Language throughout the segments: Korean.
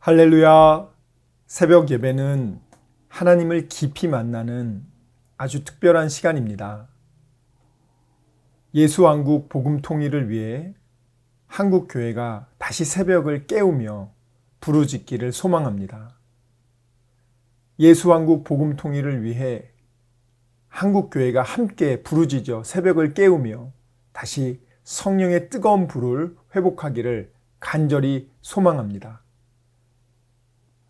할렐루야. 새벽 예배는 하나님을 깊이 만나는 아주 특별한 시간입니다. 예수왕국 복음 통일을 위해 한국 교회가 다시 새벽을 깨우며 부르짖기를 소망합니다. 예수왕국 복음 통일을 위해 한국 교회가 함께 부르짖어 새벽을 깨우며 다시 성령의 뜨거운 불을 회복하기를 간절히 소망합니다.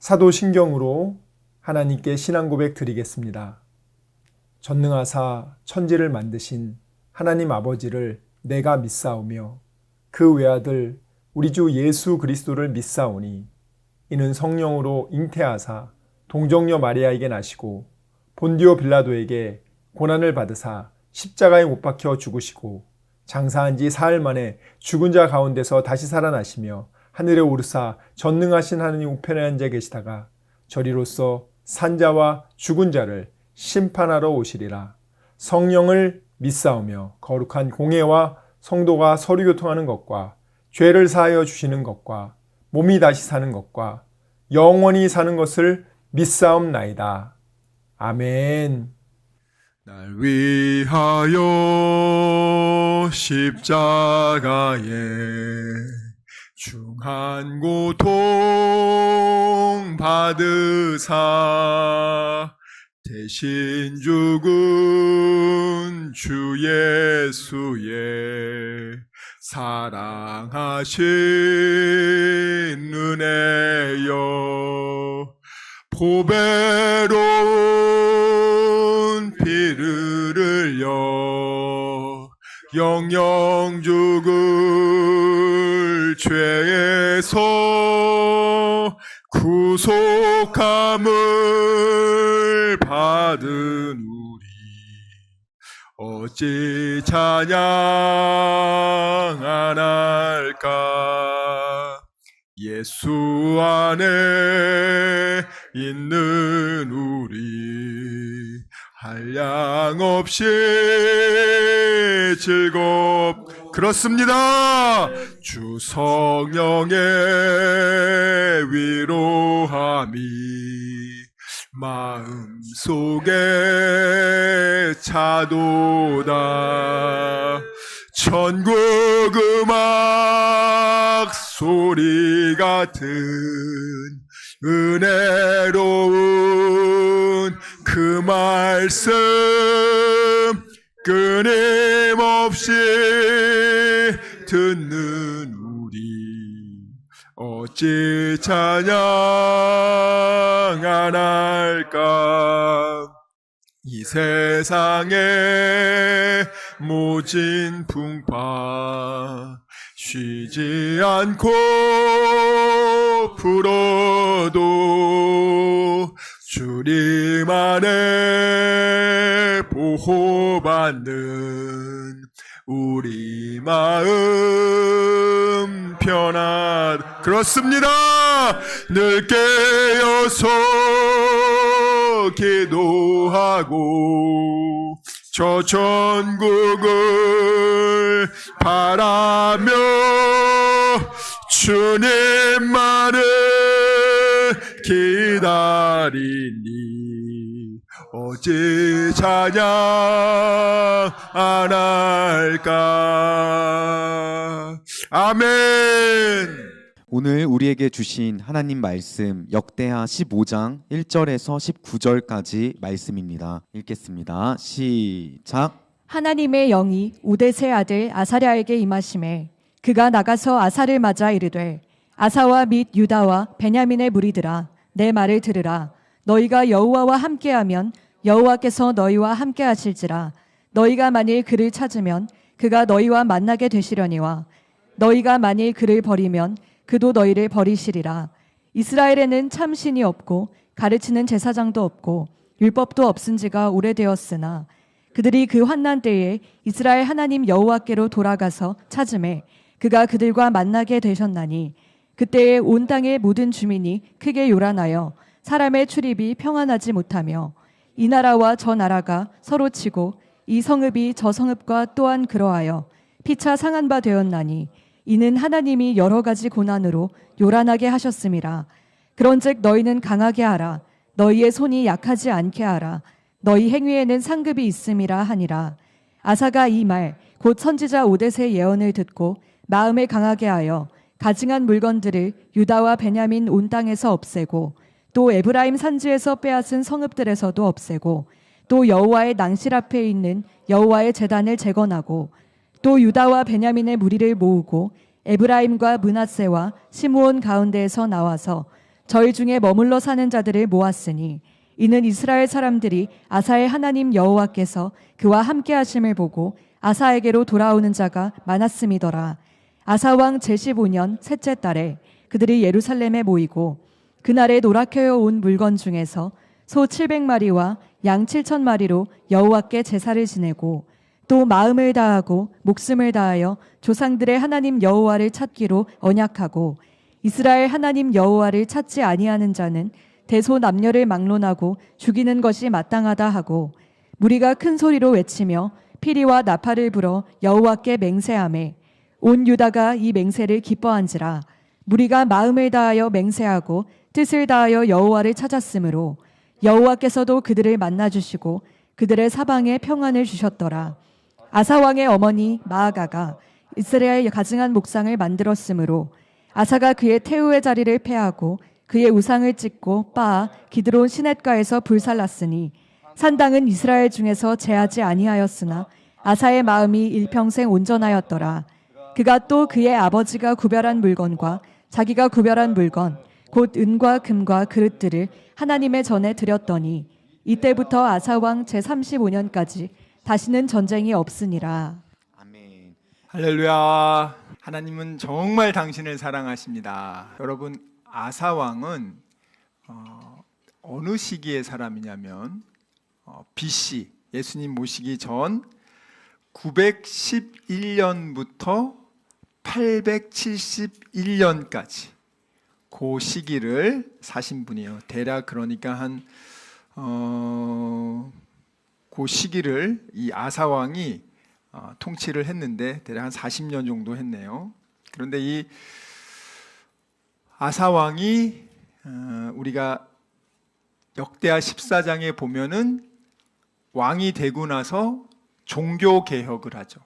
사도신경으로 하나님께 신앙 고백 드리겠습니다. 전능하사 천지를 만드신 하나님 아버지를 내가 믿사오며 그 외아들 우리 주 예수 그리스도를 믿사오니 이는 성령으로 잉태하사 동정녀 마리아에게 나시고 본디오 빌라도에게 고난을 받으사 십자가에 못 박혀 죽으시고 장사한 지 사흘 만에 죽은 자 가운데서 다시 살아나시며 하늘에 오르사 전능하신 하느님 우편에 앉아 계시다가 저리로서 산자와 죽은 자를 심판하러 오시리라. 성령을 믿사오며 거룩한 공회와 성도가 서로 교통하는 것과 죄를 사하여 주시는 것과 몸이 다시 사는 것과 영원히 사는 것을 믿사옵나이다. 아멘. 날 위하여 십자가에 중한 고통 받으사 대신 죽은 주 예수의 사랑하신 은혜여 보배로운 피를 흘려 영영 죽을 죄에서 구속함을 받은 우리 어찌 찬양 안 할까. 예수 안에 있는 우리 한량없이 그렇습니다. 주 성령의 위로함이 마음속에 차도다. 천국 음악 소리 같은 은혜로운 그 말씀 끊임없이 듣는 우리 어찌 찬양 안 할까. 이 세상에 모진 풍파 쉬지 않고 불어도 주님 안에 보호받는 우리 마음 그렇습니다. 늘 깨어서 기도하고 저 천국을 바라며 주님만을 기다리니 어찌 찬양 안 할까. 아멘. 오늘 우리에게 주신 하나님 말씀 역대하 15장 1절에서 19절까지 말씀입니다. 읽겠습니다. 시작. 하나님의 영이 우데세 아들 아사랴에게 임하심에 그가 나가서 아사를 맞아 이르되 아사와 및 유다와 베냐민의 무리들아 내 말을 들으라. 너희가 여호와와 함께하면 여호와께서 너희와 함께하실지라. 너희가 만일 그를 찾으면 그가 너희와 만나게 되시려니와 너희가 만일 그를 버리면 그도 너희를 버리시리라. 이스라엘에는 참 신이 없고 가르치는 제사장도 없고 율법도 없은 지가 오래되었으나 그들이 그 환난 때에 이스라엘 하나님 여호와께로 돌아가서 찾음에 그가 그들과 만나게 되셨나니 그때에 온 땅의 모든 주민이 크게 요란하여 사람의 출입이 평안하지 못하며 이 나라와 저 나라가 서로 치고 이 성읍이 저 성읍과 또한 그러하여 피차 상한 바 되었나니 이는 하나님이 여러 가지 고난으로 요란하게 하셨음이라. 그런즉 너희는 강하게 하라. 너희의 손이 약하지 않게 하라. 너희 행위에는 상급이 있음이라 하니라. 아사가 이 말 곧 선지자 오뎃의 예언을 듣고 마음을 강하게 하여 가증한 물건들을 유다와 베냐민 온 땅에서 없애고 또 에브라임 산지에서 빼앗은 성읍들에서도 없애고 또 여호와의 낭실 앞에 있는 여호와의 제단을 재건하고 또 유다와 베냐민의 무리를 모으고 에브라임과 므낫세와 시므온 가운데에서 나와서 저희 중에 머물러 사는 자들을 모았으니 이는 이스라엘 사람들이 아사의 하나님 여호와께서 그와 함께 하심을 보고 아사에게로 돌아오는 자가 많았음이더라. 아사 왕 제15년 셋째 달에 그들이 예루살렘에 모이고 그날에 노락해어 온 물건 중에서 소 700마리와 양 7,000마리로 여호와께 제사를 지내고 또 마음을 다하고 목숨을 다하여 조상들의 하나님 여호와를 찾기로 언약하고 이스라엘 하나님 여호와를 찾지 아니하는 자는 대소남녀를 막론하고 죽이는 것이 마땅하다 하고 무리가 큰 소리로 외치며 피리와 나팔을 불어 여호와께 맹세하매 온 유다가 이 맹세를 기뻐한지라. 무리가 마음을 다하여 맹세하고 뜻을 다하여 여호와를 찾았으므로 여호와께서도 그들을 만나주시고 그들의 사방에 평안을 주셨더라. 아사 왕의 어머니 마아가가 이스라엘 가증한 목상을 만들었으므로 아사가 그의 태우의 자리를 폐하고 그의 우상을 찢고 빻아 기드론 시냇가에서 불살랐으니 산당은 이스라엘 중에서 제하지 아니하였으나 아사의 마음이 일평생 온전하였더라. 그가 또 그의 아버지가 구별한 물건과 자기가 구별한 물건 곧 은과 금과 그릇들을 하나님의 전에 드렸더니 이때부터 아사 왕 제35년까지 다시는 전쟁이 없으니라. 아멘. 할렐루야. 하나님은 정말 당신을 사랑하십니다. 여러분, 아사 왕은 어느 시기의 사람이냐면 BC 예수님 모시기 전 911년부터 871년까지 그 시기를 사신 분이에요. 대략 그러니까 그 시기를 이 아사 왕이 통치를 했는데 대략 한 40년 정도 했네요. 그런데 이 아사 왕이 우리가 역대하 14장에 보면은 왕이 되고 나서 종교 개혁을 하죠.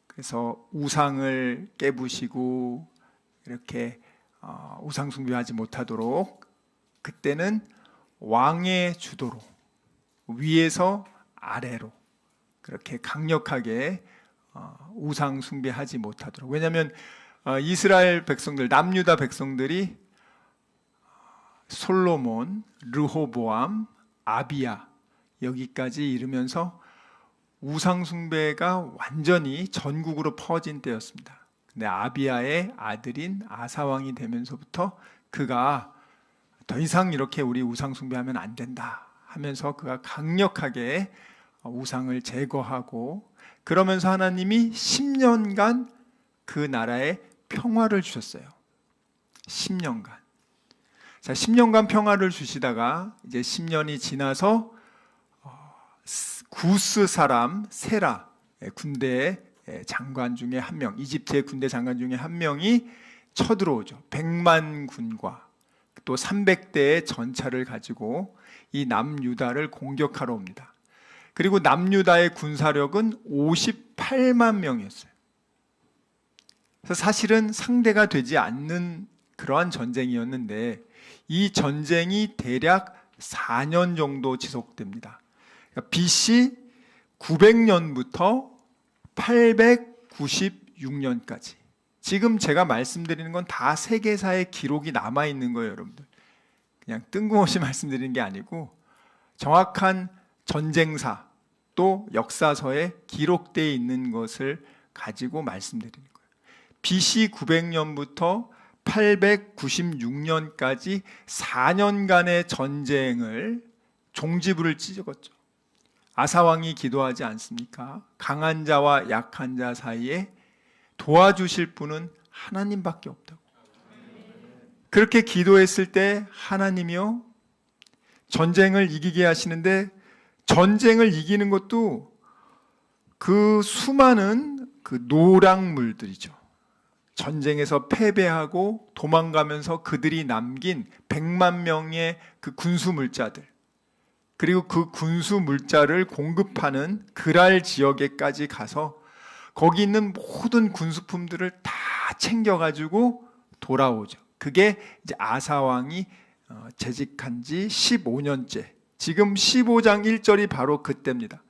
그래서 우상을 깨부시고 이렇게 우상 숭배하지 못하도록 그때는 왕의 주도로 위에서 아래로 그렇게 강력하게 우상 숭배하지 못하도록. 왜냐하면 이스라엘 백성들, 남유다 백성들이 솔로몬, 르호보암, 아비야 여기까지 이르면서 우상 숭배가 완전히 전국으로 퍼진 때였습니다. 근데 아비야의 아들인 아사 왕이 되면서부터 그가 더 이상 이렇게 우리 우상 숭배하면 안 된다 하면서 그가 강력하게 우상을 제거하고 그러면서 하나님이 10년간 그 나라에 평화를 주셨어요. 10년간. 자, 10년간 평화를 주시다가 이제 10년이 지나서 구스 사람 세라 군대의 장관 중에 한 명, 이집트의 군대 장관 중에 한 명이 쳐들어오죠. 100만 군과 또 300대의 전차를 가지고 이 남유다를 공격하러 옵니다. 그리고 남유다의 군사력은 58만 명이었어요. 그래서 사실은 상대가 되지 않는 그러한 전쟁이었는데 이 전쟁이 대략 4년 정도 지속됩니다. 그러니까 BC 900년부터 896년까지. 지금 제가 말씀드리는 건 다 세계사의 기록이 남아있는 거예요, 여러분들. 그냥 뜬금없이 말씀드리는 게 아니고 정확한 전쟁사 또 역사서에 기록되어 있는 것을 가지고 말씀드리는 거예요. BC 900년부터 896년까지 4년간의 전쟁을 종지부를 찍었죠. 아사왕이 기도하지 않습니까? 강한 자와 약한 자 사이에 도와주실 분은 하나님밖에 없다고. 그렇게 기도했을 때 하나님이요 전쟁을 이기게 하시는데 전쟁을 이기는 것도 그 수많은 그 노랑물들이죠. 전쟁에서 패배하고 도망가면서 그들이 남긴 100만 명의 그 군수 물자들, 그리고 그 군수 물자를 공급하는 그랄 지역에까지 가서 거기 있는 모든 군수품들을 다 챙겨가지고 돌아오죠. 그게 이제 아사 왕이 재직한 지 15년째. 지금 15장 1절이 바로 그때입니다.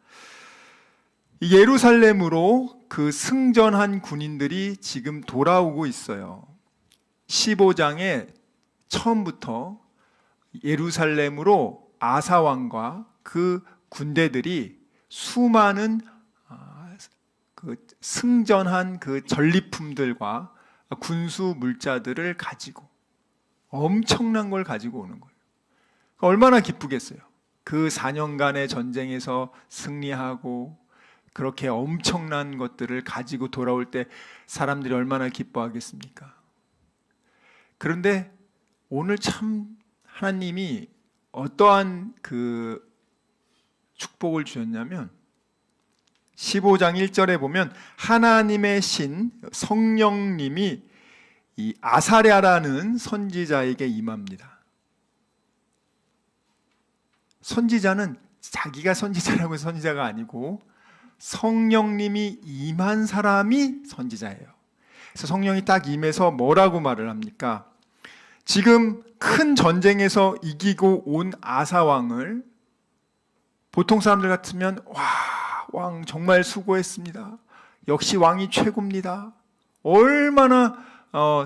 예루살렘으로 그 승전한 군인들이 지금 돌아오고 있어요. 15장에 처음부터 예루살렘으로 아사 왕과 그 군대들이 수많은 그 승전한 그 전리품들과 군수 물자들을 가지고 엄청난 걸 가지고 오는 거예요. 얼마나 기쁘겠어요. 그 4년간의 전쟁에서 승리하고 그렇게 엄청난 것들을 가지고 돌아올 때 사람들이 얼마나 기뻐하겠습니까? 그런데 오늘 참 하나님이 어떠한 그 축복을 주셨냐면 15장 1절에 보면 하나님의 신 성령님이 이 아사랴라는 선지자에게 임합니다. 선지자는 자기가 선지자라고 선지자가 아니고 성령님이 임한 사람이 선지자예요. 그래서 성령이 딱 임해서 뭐라고 말을 합니까? 지금 큰 전쟁에서 이기고 온 아사 왕을 보통 사람들 같으면 왕 정말 수고했습니다. 역시 왕이 최고입니다. 얼마나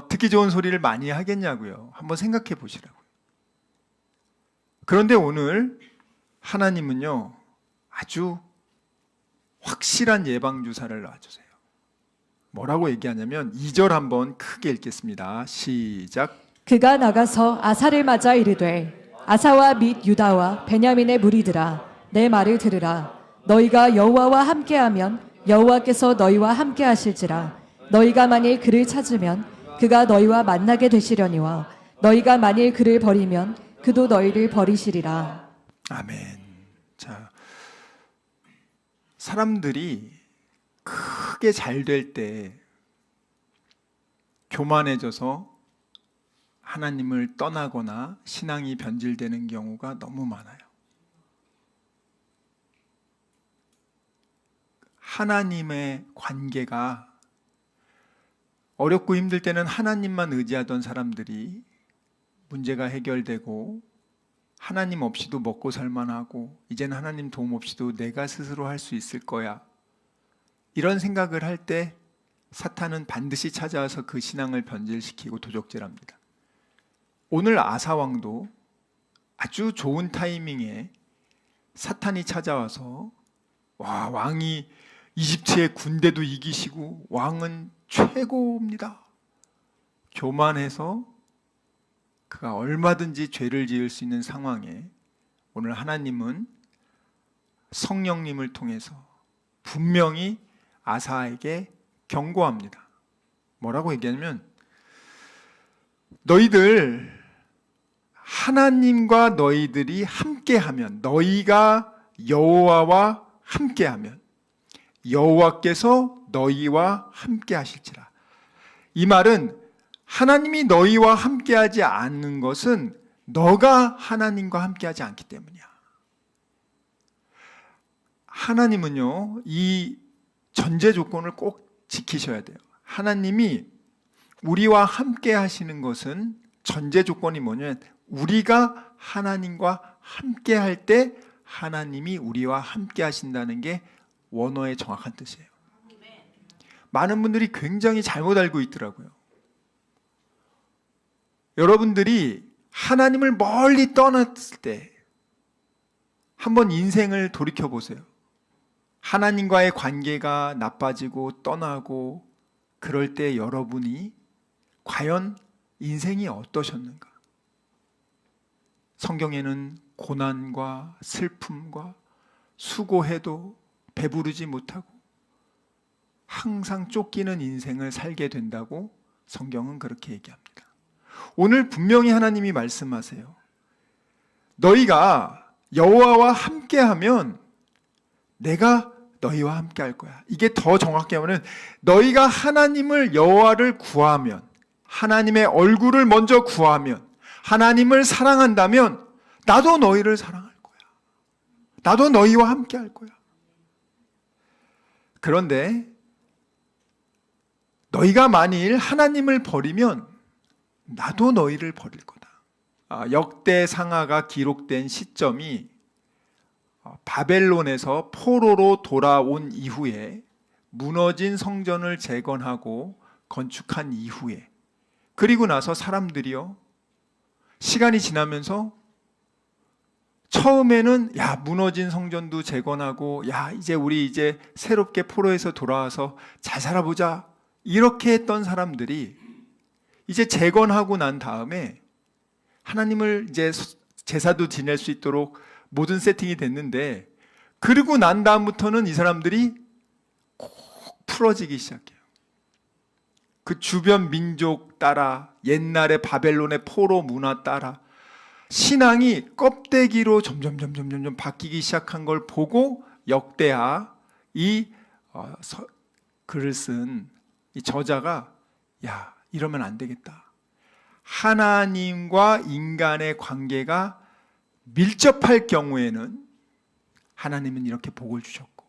듣기 좋은 소리를 많이 하겠냐고요. 한번 생각해 보시라고요. 그런데 오늘 하나님은요, 아주 확실한 예방주사를 놔주세요. 뭐라고 얘기하냐면 2절 한번 크게 읽겠습니다. 시작. 그가 나가서 아사를 맞아 이르되 아사와 및 유다와 베냐민의 무리들아 내 말을 들으라. 너희가 여호와와 함께하면 여호와께서 너희와 함께하실지라. 너희가 만일 그를 찾으면 그가 너희와 만나게 되시려니와 너희가 만일 그를 버리면 그도 너희를 버리시리라. 아멘. 자, 사람들이 크게 잘 될 때 교만해져서 하나님을 떠나거나 신앙이 변질되는 경우가 너무 많아요. 하나님의 관계가 어렵고 힘들 때는 하나님만 의지하던 사람들이 문제가 해결되고 하나님 없이도 먹고 살만하고 이제는 하나님 도움 없이도 내가 스스로 할 수 있을 거야, 이런 생각을 할 때 사탄은 반드시 찾아와서 그 신앙을 변질시키고 도적질합니다. 오늘 아사왕도 아주 좋은 타이밍에 사탄이 찾아와서 왕이 이집트의 군대도 이기시고 왕은 최고입니다. 교만해서 그가 얼마든지 죄를 지을 수 있는 상황에 오늘 하나님은 성령님을 통해서 분명히 아사에게 경고합니다. 뭐라고 얘기하냐면 너희들 하나님과 너희들이 함께하면, 너희가 여호와와 함께하면 여호와께서 너희와 함께하실지라. 이 말은 하나님이 너희와 함께하지 않는 것은 너가 하나님과 함께하지 않기 때문이야. 하나님은요, 이 전제 조건을 꼭 지키셔야 돼요. 하나님이 우리와 함께 하시는 것은 전제 조건이 뭐냐면 우리가 하나님과 함께 할 때 하나님이 우리와 함께 하신다는 게 원어의 정확한 뜻이에요. 많은 분들이 굉장히 잘못 알고 있더라고요. 여러분들이 하나님을 멀리 떠났을 때 한번 인생을 돌이켜 보세요. 하나님과의 관계가 나빠지고 떠나고 그럴 때 여러분이 과연 인생이 어떠셨는가? 성경에는 고난과 슬픔과 수고해도 배부르지 못하고 항상 쫓기는 인생을 살게 된다고 성경은 그렇게 얘기합니다. 오늘 분명히 하나님이 말씀하세요. 너희가 여호와와 함께하면 내가 너희와 함께 할 거야. 이게 더 정확히 하면은 너희가 하나님을 여호와를 구하면, 하나님의 얼굴을 먼저 구하면, 하나님을 사랑한다면 나도 너희를 사랑할 거야. 나도 너희와 함께 할 거야. 그런데 너희가 만일 하나님을 버리면 나도 너희를 버릴 거다. 역대 상하가 기록된 시점이 바벨론에서 포로로 돌아온 이후에 무너진 성전을 재건하고 건축한 이후에, 그리고 나서 사람들이요, 시간이 지나면서 처음에는 야, 무너진 성전도 재건하고, 야, 우리 이제 새롭게 포로에서 돌아와서 잘 살아보자, 이렇게 했던 사람들이 이제 재건하고 난 다음에 하나님을 이제 제사도 지낼 수 있도록 모든 세팅이 됐는데, 그러고 난 다음부터는 이 사람들이 꼭 풀어지기 시작해요. 그 주변 민족 따라, 옛날의 바벨론의 포로 문화 따라 신앙이 껍데기로 점점 바뀌기 시작한 걸 보고 역대하 이 글을 쓴 이 저자가, 야, 이러면 안 되겠다. 하나님과 인간의 관계가 밀접할 경우에는 하나님은 이렇게 복을 주셨고,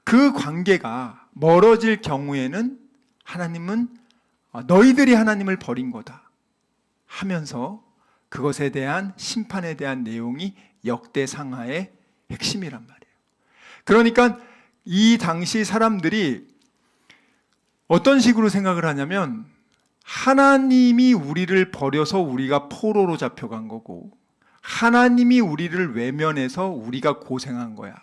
그 관계가 멀어질 경우에는 하나님은 너희들이 하나님을 버린 거다 하면서 그것에 대한 심판에 대한 내용이 역대상하의 핵심이란 말이에요. 그러니까 이 당시 사람들이 어떤 식으로 생각을 하냐면, 하나님이 우리를 버려서 우리가 포로로 잡혀간 거고, 하나님이 우리를 외면해서 우리가 고생한 거야.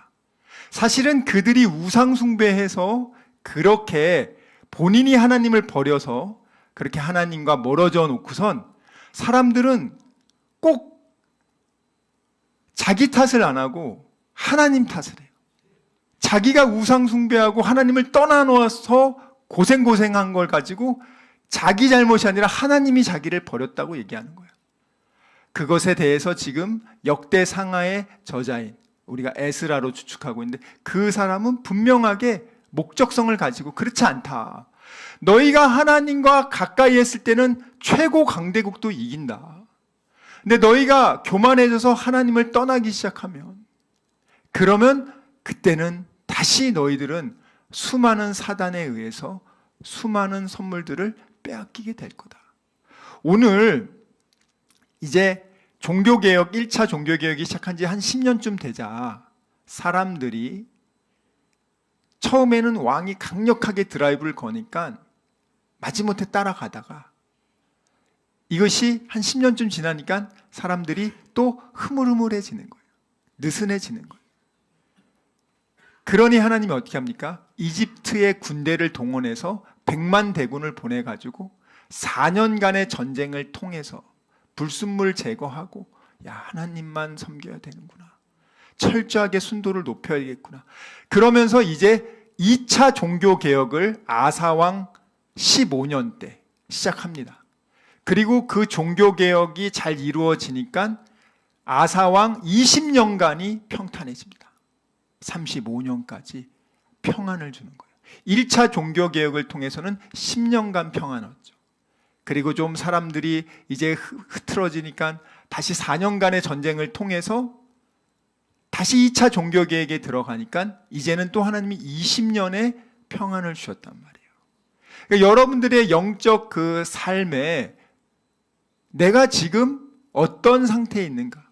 사실은 그들이 우상숭배해서 그렇게 본인이 하나님을 버려서 그렇게 하나님과 멀어져 놓고선 사람들은 꼭 자기 탓을 안 하고 하나님 탓을 해요. 자기가 우상숭배하고 하나님을 떠나놓아서 고생한 걸 가지고 자기 잘못이 아니라 하나님이 자기를 버렸다고 얘기하는 거예요. 그것에 대해서 지금 역대상하의 저자인 우리가 에스라로 추측하고 있는데, 그 사람은 분명하게 목적성을 가지고 그렇지 않다. 너희가 하나님과 가까이 했을 때는 최고 강대국도 이긴다. 근데 너희가 교만해져서 하나님을 떠나기 시작하면, 그러면 그때는 다시 너희들은 수많은 사단에 의해서 수많은 선물들을 빼앗기게 될 거다. 오늘 이제 종교개혁, 1차 종교개혁이 시작한 지 한 10년쯤 되자 사람들이 처음에는 왕이 강력하게 드라이브를 거니까 마지못해 따라가다가 이것이 한 10년쯤 지나니까 사람들이 또 흐물흐물해지는 거예요. 느슨해지는 거예요. 그러니 하나님이 어떻게 합니까? 이집트의 군대를 동원해서 100만 대군을 보내가지고 4년간의 전쟁을 통해서 불순물 제거하고, 야, 하나님만 섬겨야 되는구나, 철저하게 순도를 높여야겠구나, 그러면서 이제 2차 종교개혁을 아사왕 15년 때 시작합니다. 그리고 그 종교개혁이 잘 이루어지니까 아사왕 20년간이 평탄해집니다. 35년까지 평안을 주는 거예요. 1차 종교개혁을 통해서는 10년간 평안 얻죠. 그리고 좀 사람들이 이제 흐트러지니까 다시 4년간의 전쟁을 통해서 다시 2차 종교개혁에 들어가니까 이제는 또 하나님이 20년의 평안을 주셨단 말이에요. 그러니까 여러분들의 영적 그 삶에 내가 지금 어떤 상태에 있는가,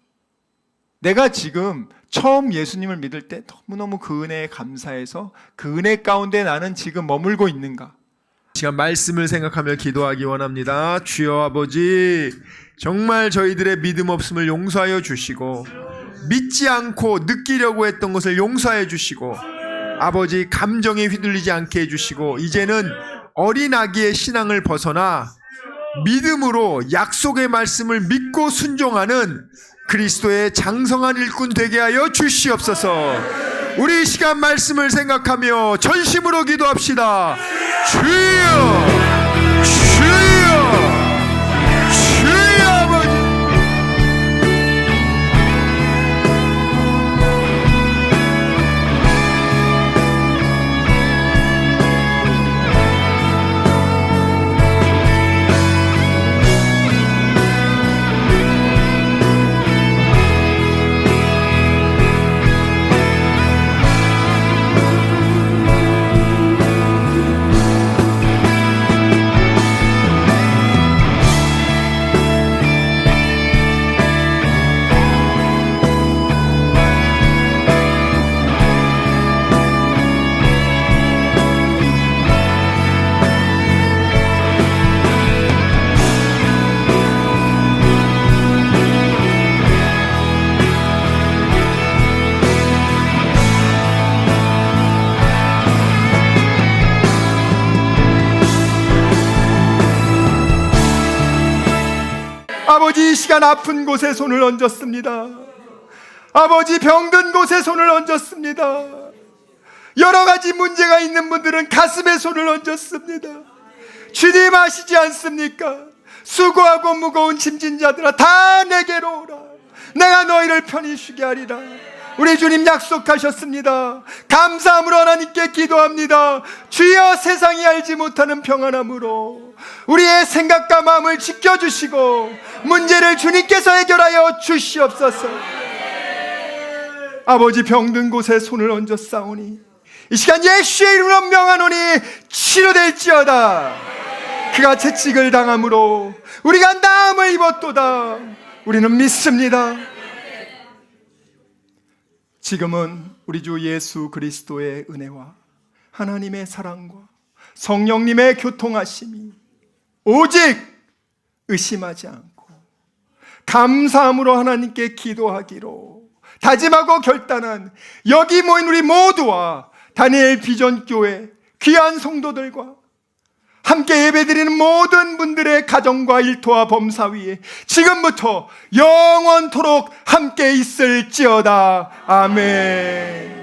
내가 지금 처음 예수님을 믿을 때 너무너무 그 은혜에 감사해서 그 은혜 가운데 나는 지금 머물고 있는가, 시간 말씀을 생각하며 기도하기 원합니다. 주여 아버지, 정말 저희들의 믿음 없음을 용서하여 주시고, 믿지 않고 느끼려고 했던 것을 용서해 주시고, 아버지 감정에 휘둘리지 않게 해주시고, 이제는 어린 아기의 신앙을 벗어나 믿음으로 약속의 말씀을 믿고 순종하는 그리스도의 장성한 일꾼 되게 하여 주시옵소서. 우리 이 시간 말씀을 생각하며 전심으로 기도합시다. 주여, 주여, 주여 아버지. 아버지, 이 시간 아픈 곳에 손을 얹었습니다. 아버지, 병든 곳에 손을 얹었습니다. 여러 가지 문제가 있는 분들은 가슴에 손을 얹었습니다. 주님 아시지 않습니까? 수고하고 무거운 짐진 자들아, 다 내게로 오라. 내가 너희를 편히 쉬게 하리라. 우리 주님 약속하셨습니다. 감사함으로 하나님께 기도합니다. 주여, 세상이 알지 못하는 평안함으로 우리의 생각과 마음을 지켜주시고 문제를 주님께서 해결하여 주시옵소서. 아버지, 병든 곳에 손을 얹어 싸우니 이 시간 예수의 이름으로 명하노니 치료될지어다. 그가 채찍을 당함으로 우리가 나음을 입었도다. 우리는 믿습니다. 지금은 우리 주 예수 그리스도의 은혜와 하나님의 사랑과 성령님의 교통하심이 오직 의심하지 않고 감사함으로 하나님께 기도하기로 다짐하고 결단한 여기 모인 우리 모두와 다니엘 비전교회 귀한 성도들과 함께 예배드리는 모든 분들의 가정과 일터와 범사 위에 지금부터 영원토록 함께 있을지어다. 아멘.